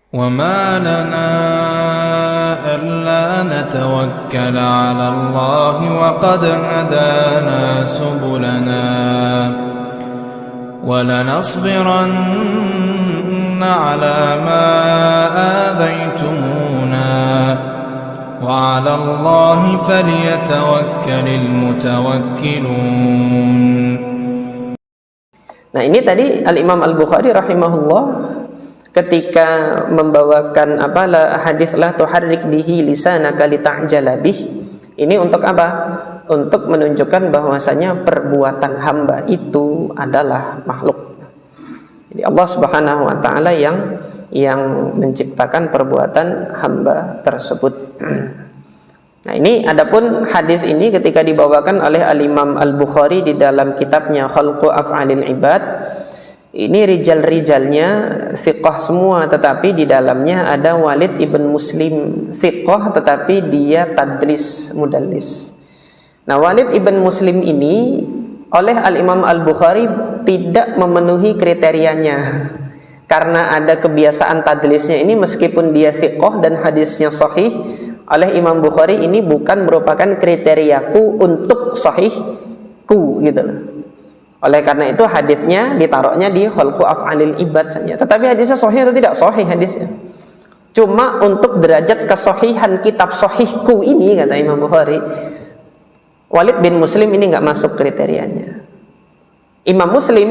وما لنا ألا نتوكل على الله وقد هدانا سبلنا ولنصبرن على ما آذيتمونا وعلى الله فليتوكل المتوكلون. Nah, ini tadi Al-Imam Al-Bukhari rahimahullah ketika membawakan hadis la tuharrik bihi lisanaka lita'jala bih. Ini untuk apa? Untuk menunjukkan bahwasanya perbuatan hamba itu adalah makhluk. Jadi Allah Subhanahu wa taala yang menciptakan perbuatan hamba tersebut. Nah, ini adapun hadis ini ketika dibawakan oleh Al-Imam Al-Bukhari di dalam kitabnya Khalqu Af'alil Ibad, ini rijal-rijalnya thiqah semua, tetapi di dalamnya ada Walid ibn Muslim thiqah tetapi dia tadlis, mudallis. Nah, Walid ibn Muslim ini oleh Al-Imam Al-Bukhari tidak memenuhi kriterianya karena ada kebiasaan tadlisnya ini, meskipun dia thiqah dan hadisnya sahih, oleh Imam Bukhari ini bukan merupakan kriteriaku untuk sahihku gitu loh. Oleh karena itu hadisnya ditaruhnya di Khalqu Af'alil Ibad saja. Tetapi hadisnya sahih atau tidak? Sahih hadisnya. Cuma untuk derajat kesahihan kitab sahihku ini, kata Imam Bukhari, Walid bin Muslim ini nggak masuk kriterianya. Imam Muslim,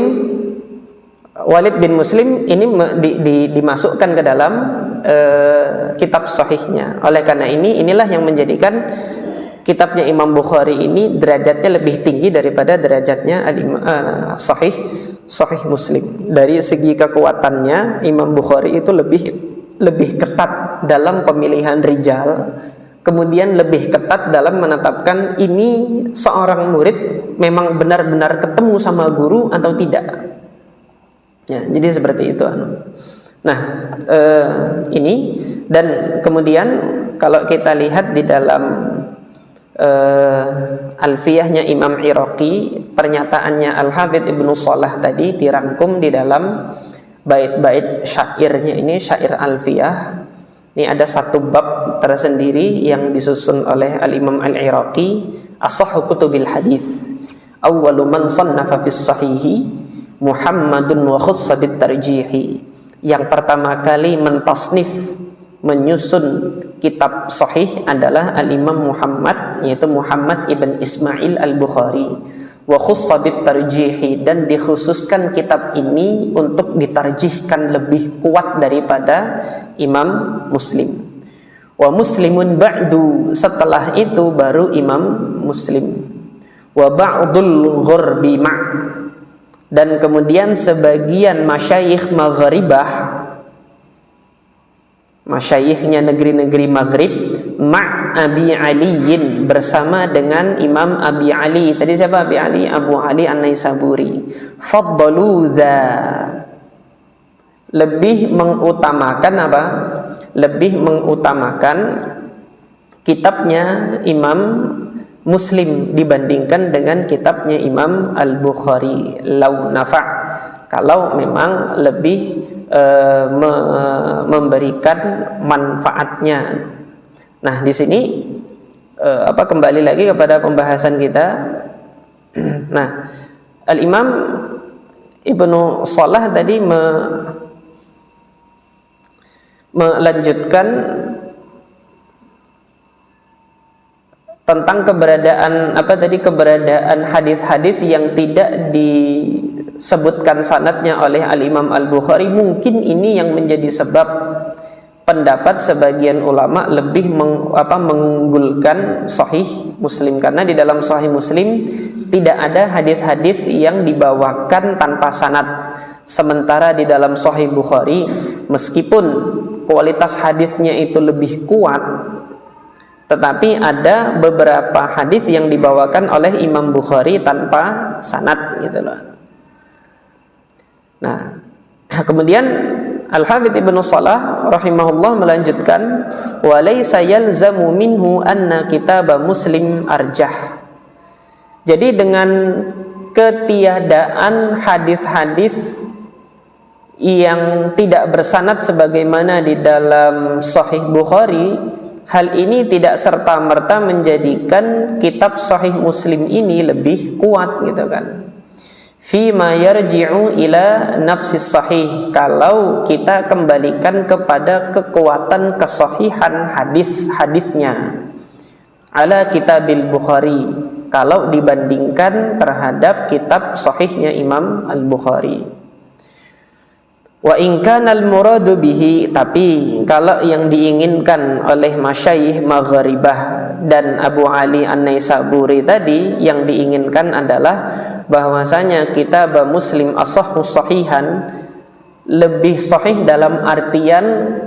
Walid bin Muslim ini dimasukkan ke dalam kitab sahihnya. Oleh karena inilah yang menjadikan kitabnya Imam Bukhari ini derajatnya lebih tinggi daripada derajatnya sahih Muslim. Dari segi kekuatannya, Imam Bukhari itu lebih ketat dalam pemilihan rijal, kemudian lebih ketat dalam menetapkan ini seorang murid memang benar-benar ketemu sama guru atau tidak. Ya, jadi seperti itu. Nah, ini dan kemudian kalau kita lihat di dalam Alfiyahnya Imam Iraqi, pernyataannya Al-Hafidz Ibnu Shalah tadi dirangkum di dalam bait-bait syairnya ini, syair Alfiyah. Ini ada satu bab tersendiri yang disusun oleh Al-Imam Al-Iraqi, Ashahhu kutubil hadits. Awwalu man sannafa fis sahihi Muhammadun wa khussa bit tarjihi. Yang pertama kali mentasnif, menyusun kitab sahih adalah Al-Imam Muhammad, yaitu Muhammad ibn Ismail Al-Bukhari. Wa khussa bit tarjihi, dan dikhususkan kitab ini untuk ditarjihkan lebih kuat daripada Imam Muslim. Wa Muslimun ba'du, setelah itu baru Imam Muslim. Wa ba'dul ghurbi dan kemudian sebagian masyayikh maghribah, masyayikhnya negeri-negeri Maghrib, Abi Aliyin, bersama dengan Imam Abi Ali. Tadi siapa Abi Ali? Abu Ali An-Naisaburi. Faddalu dha, lebih mengutamakan apa? Lebih mengutamakan kitabnya Imam Muslim dibandingkan dengan kitabnya Imam Al-Bukhari. Lau nafa', kalau memang lebih memberikan manfaatnya. Nah, di sini kembali lagi kepada pembahasan kita. Nah, Al-Imam Ibnu Shalah tadi melanjutkan tentang keberadaan hadis-hadis yang tidak disebutkan sanadnya oleh Al-Imam Al-Bukhari. Mungkin ini yang menjadi sebab pendapat sebagian ulama lebih mengunggulkan Sahih Muslim, karena di dalam Sahih Muslim tidak ada hadis-hadis yang dibawakan tanpa sanad. Sementara di dalam Sahih Bukhari, meskipun kualitas hadisnya itu lebih kuat, tetapi ada beberapa hadis yang dibawakan oleh Imam Bukhari tanpa sanad gitu loh. Nah, kemudian Al-Hafidz Ibnu Shalah rahimahullah melanjutkan, wa laysa yalzamu minhu anna kitab Muslim arjah. Jadi dengan ketiadaan hadis-hadis yang tidak bersanad sebagaimana di dalam Sahih Bukhari, hal ini tidak serta-merta menjadikan kitab Sahih Muslim ini lebih kuat gitu kan. Fima yarji'u ila nafsis sahih, kalau kita kembalikan kepada kekuatan kesahihan hadis-hadisnya, ala kitabil Bukhari, kalau dibandingkan terhadap kitab sahihnya Imam Al-Bukhari. Wa in kana al-muradu bihi, tapi kalau yang diinginkan oleh masyayikh Maghribah dan Abu Ali An-Naisaburi tadi, yang diinginkan adalah bahwasanya kitab Muslim as-sahhu sahihan, lebih sahih dalam artian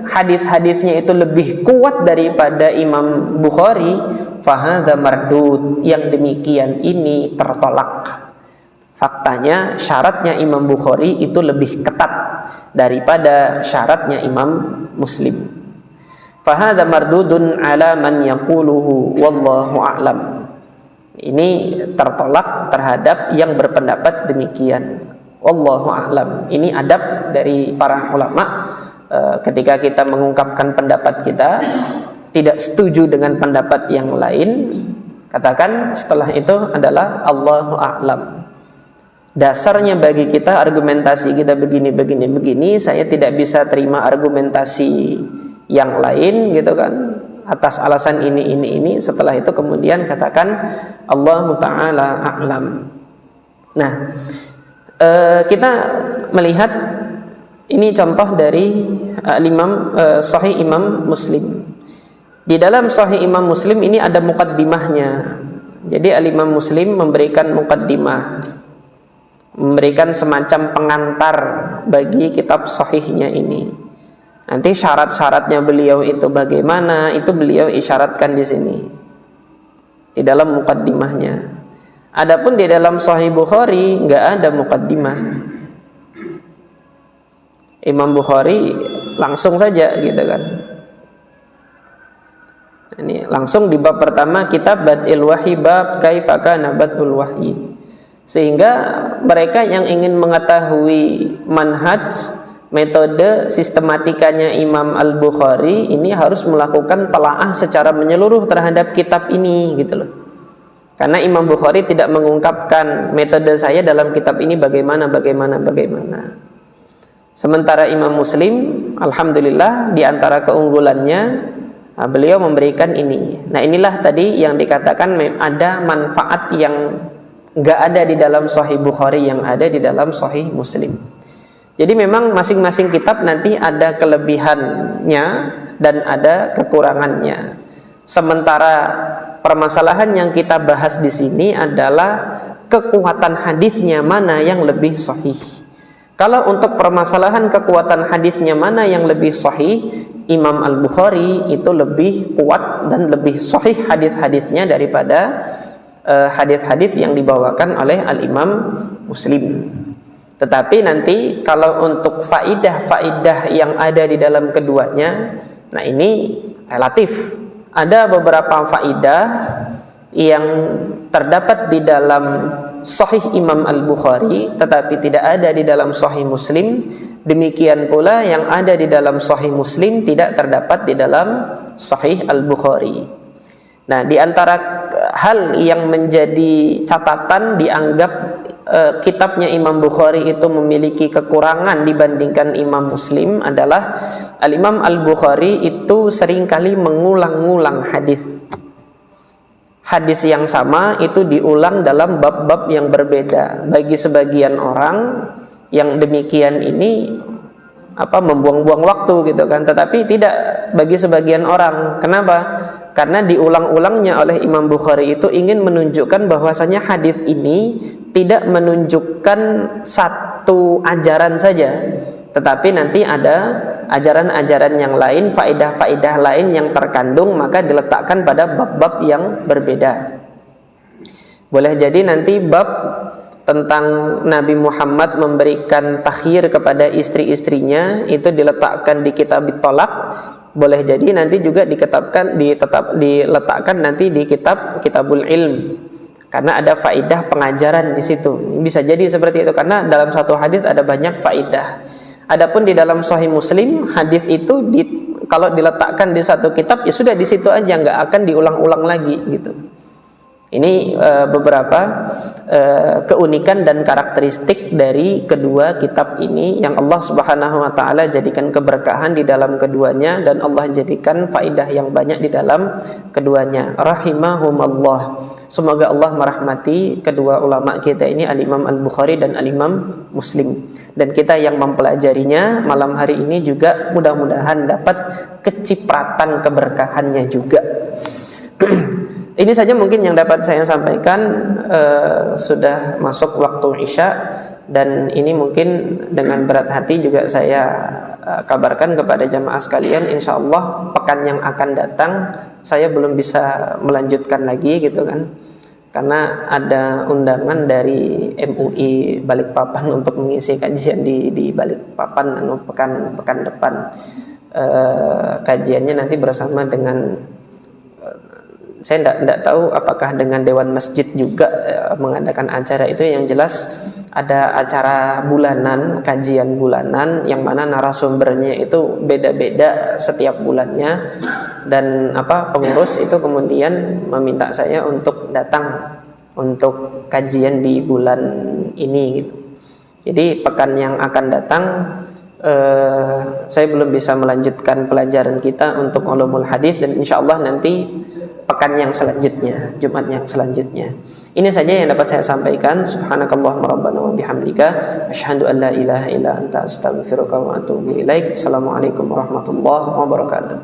hadis-hadisnya itu lebih kuat daripada Imam Bukhari, fahadza mardud, yang demikian ini tertolak. Faktanya syaratnya Imam Bukhari itu lebih ketat daripada syaratnya Imam Muslim. Fahadza mardudun ala man yaquluhu wallahu a'lam. Ini tertolak terhadap yang berpendapat demikian. Wallahu a'lam. Ini adab dari para ulama ketika kita mengungkapkan pendapat kita tidak setuju dengan pendapat yang lain, katakan setelah itu adalah Allahu a'lam. Dasarnya bagi kita argumentasi kita begini, saya tidak bisa terima argumentasi yang lain gitu kan, atas alasan ini. Setelah itu kemudian katakan Allahu ta'ala a'lam. Nah, kita melihat ini contoh dari Sahih Imam Muslim. Di dalam Sahih Imam Muslim ini ada muqaddimahnya. Jadi Al-Imam Muslim memberikan muqaddimah, memberikan semacam pengantar bagi kitab sahihnya ini. Nanti syarat-syaratnya beliau itu bagaimana, itu beliau isyaratkan di sini di dalam muqaddimahnya. Adapun di dalam Sahih Bukhari nggak ada muqaddimah. Imam Bukhari langsung saja gitu kan. Ini langsung di bab pertama, kitab Bad'il Wahyi, bab kaifa kana Bad'ul Wahyi. Sehingga mereka yang ingin mengetahui manhaj, metode sistematikanya Imam Al-Bukhari ini harus melakukan telaah secara menyeluruh terhadap kitab ini gitu loh. Karena Imam Bukhari tidak mengungkapkan metode saya dalam kitab ini bagaimana. Sementara Imam Muslim, alhamdulillah, di antara keunggulannya beliau memberikan ini. Nah, inilah tadi yang dikatakan ada manfaat yang nggak ada di dalam Sahih Bukhari yang ada di dalam Sahih Muslim. Jadi memang masing-masing kitab nanti ada kelebihannya dan ada kekurangannya. Sementara permasalahan yang kita bahas di sini adalah kekuatan hadisnya mana yang lebih sahih. Kalau untuk permasalahan kekuatan hadisnya mana yang lebih sahih, Imam Al-Bukhari itu lebih kuat dan lebih sahih hadis-hadisnya daripada hadis-hadis yang dibawakan oleh Al-Imam Muslim. Tetapi nanti kalau untuk faidah-faidah yang ada di dalam keduanya, nah ini relatif. Ada beberapa faidah yang terdapat di dalam Sahih Imam Al-Bukhari tetapi tidak ada di dalam Sahih Muslim. Demikian pula yang ada di dalam Sahih Muslim tidak terdapat di dalam Sahih Al-Bukhari. Nah, di antara hal yang menjadi catatan dianggap kitabnya Imam Bukhari itu memiliki kekurangan dibandingkan Imam Muslim adalah Al-Imam Al-Bukhari itu seringkali mengulang-ulang hadis yang sama itu diulang dalam bab-bab yang berbeda. Bagi sebagian orang yang demikian ini membuang-buang waktu gitu kan, tetapi tidak bagi sebagian orang. Kenapa? Karena diulang-ulangnya oleh Imam Bukhari itu ingin menunjukkan bahwasanya hadis ini tidak menunjukkan satu ajaran saja, tetapi nanti ada ajaran-ajaran yang lain, faedah-faedah lain yang terkandung, maka diletakkan pada bab-bab yang berbeda. Boleh jadi nanti bab tentang Nabi Muhammad memberikan takhir kepada istri-istrinya itu diletakkan di kitab Tolak. Boleh jadi nanti juga diletakkan nanti di Kitabul Ilm, karena ada faidah pengajaran di situ. Bisa jadi seperti itu karena dalam satu hadis ada banyak faidah. Adapun di dalam Sahih Muslim, hadis itu kalau diletakkan di satu kitab ya sudah di situ aja, nggak akan diulang-ulang lagi gitu. Ini beberapa keunikan dan karakteristik dari kedua kitab ini yang Allah Subhanahu wa taala jadikan keberkahan di dalam keduanya, dan Allah jadikan faidah yang banyak di dalam keduanya. Rahimahumallah. Semoga Allah merahmati kedua ulama kita ini, Al-Imam Al-Bukhari dan Al-Imam Muslim. Dan kita yang mempelajarinya malam hari ini juga mudah-mudahan dapat kecipratan keberkahannya juga. Ini saja mungkin yang dapat saya sampaikan. Sudah masuk waktu Isya, dan ini mungkin dengan berat hati juga saya kabarkan kepada jamaah sekalian, insya Allah pekan yang akan datang saya belum bisa melanjutkan lagi gitu kan, karena ada undangan dari MUI Balikpapan untuk mengisi kajian di Balikpapan pekan depan. Kajiannya nanti bersama dengan, saya tidak tahu apakah dengan Dewan Masjid juga mengadakan acara itu. Yang jelas ada acara bulanan, kajian bulanan yang mana narasumbernya itu beda-beda setiap bulannya, dan pengurus itu kemudian meminta saya untuk datang untuk kajian di bulan ini gitu. Jadi pekan yang akan datang saya belum bisa melanjutkan pelajaran kita untuk ulumul hadis, dan insyaallah nanti pekan yang selanjutnya, Jumat yang selanjutnya. Ini saja yang dapat saya sampaikan. Subhanakallahumma rabbana wa bihamdika asyhadu an la ilaha illa anta astaghfiruka wa atubu ilaik. Assalamualaikum warahmatullahi wabarakatuh.